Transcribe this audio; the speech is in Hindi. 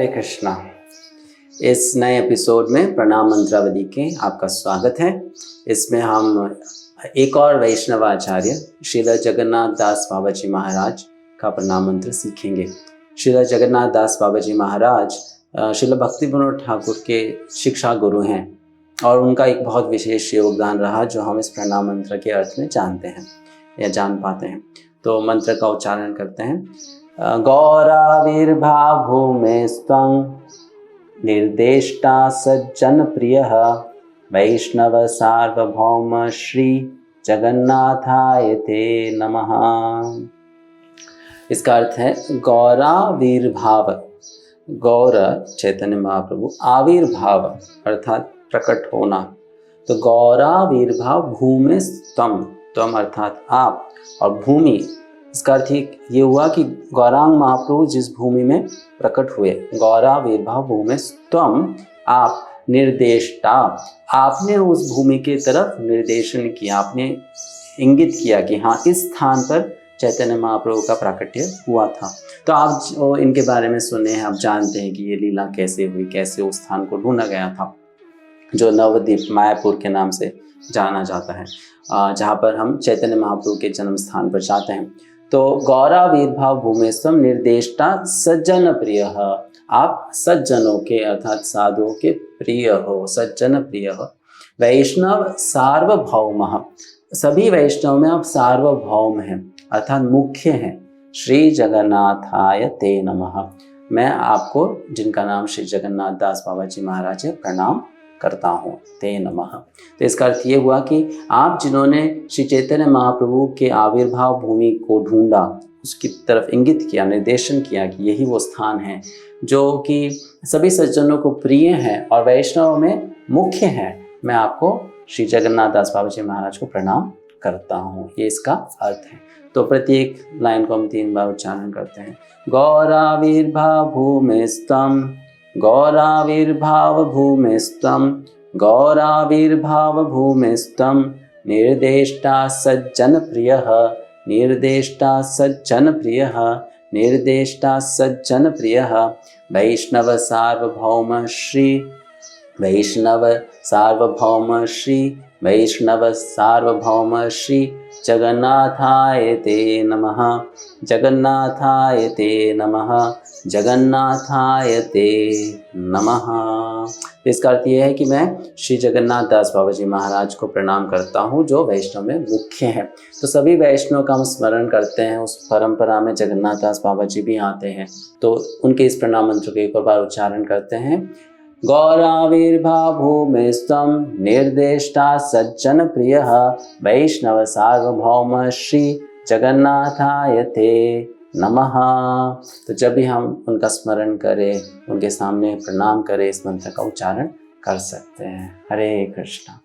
हरे कृष्णा। इस नए एपिसोड में प्रणाम मंत्रावली के आपका स्वागत है। इसमें हम एक और वैष्णवाचार्य श्रील जगन्नाथ दास बाबा जी महाराज का प्रणाम मंत्र सीखेंगे। श्रील जगन्नाथ दास बाबा जी महाराज श्रील भक्ति विनोद ठाकुर के शिक्षा गुरु हैं और उनका एक बहुत विशेष योगदान रहा जो हम इस प्रणाम मंत्र के अर्थ में जानते हैं या जान पाते हैं। तो मंत्र का उच्चारण करते हैं। गौराविर्भाव भूमेस्त्वं निर्देष्टा सज्जन प्रियः वैष्णव सार्वभौम श्री जगन्नाथाय ते नमः। इसका अर्थ है गौराविर्भाव, गौर चैतन्य महाप्रभु, आविर्भाव अर्थात प्रकट होना। तो गौराविर्भाव भूमेस्त्वं, त्वम अर्थात आप, और भूमि, इसका अर्थ ये हुआ कि गौरांग महाप्रभु जिस भूमि में प्रकट हुए, गौराविर्भाव भूमेस्त्वं, आप, निर्देष्टा, आपने उस भूमि की तरफ निर्देशन किया, आपने इंगित किया कि हाँ इस स्थान पर चैतन्य महाप्रभु का प्राकट्य हुआ था। तो आप इनके बारे में सुने हैं, आप जानते हैं कि ये लीला कैसे हुई, कैसे उस स्थान को ढूंढा गया था जो नवद्वीप मायापुर के नाम से जाना जाता है, जहाँ पर हम चैतन्य महाप्रभु के जन्म स्थान पर जाते हैं। तो गौराविर्भाव भूमेस्त्वं निर्देष्टा सज्जन प्रिय, आप सज्जनों के अर्थात साधुओं के प्रिय हो, सज्जन प्रिय हो। वैष्णव सार्वभौम, सभी वैष्णव में आप सार्वभौम हैं अर्थात मुख्य हैं। श्री जगन्नाथाय ते नमः, मैं आपको जिनका नाम श्री जगन्नाथ दास बाबा जी महाराज है प्रणाम करता हूँ, ते नमः। तो इसका अर्थ ये हुआ कि आप जिन्होंने श्री चैतन्य महाप्रभु के आविर्भाव भूमि को ढूंढा, उसकी तरफ इंगित किया, निर्देशन किया कि यही वो स्थान है जो कि सभी सज्जनों को प्रिय है और वैष्णव में मुख्य है, मैं आपको श्री जगन्नाथ दास बाबा जी महाराज को प्रणाम करता हूँ, ये इसका अर्थ है। तो प्रत्येक लाइन को हम 3 बार उच्चारण करते हैं। गौराविर्भाव भूमेस्त्वं, गौराविर्भाव भूमेस्त्वं, गौराविर्भाव भूमेस्त्वं, निर्देष्टा सज्जन प्रियः, निर्देष्टा सज्जन प्रियः, निर्देष्टा सज्जन प्रियः, वैष्णव सार्वभौम श्री, वैष्णव सार्वभौम श्री, वैष्णव सार्वभौम श्री जगन्नाथाय ते नमः, जगन्नाथाय ते नमः, जगन्नाथाय ते नमः। इसका अर्थ यह है कि मैं श्री जगन्नाथ दास बाबा जी महाराज को प्रणाम करता हूँ जो वैष्णव में मुख्य है। तो सभी वैष्णव का हम स्मरण करते हैं, उस परंपरा में जगन्नाथ दास बाबा जी भी आते हैं। तो उनके इस प्रणाम मंत्र को एक और बार उच्चारण करते हैं। गौराविर्भाव भूमेस्त्वं निर्देष्टा सज्जन प्रियः वैष्णव सार्वभौम श्री जगन्नाथाय ते नमः। तो जब भी हम उनका स्मरण करें, उनके सामने प्रणाम करें, इस मंत्र का उच्चारण कर सकते हैं। हरे कृष्णा।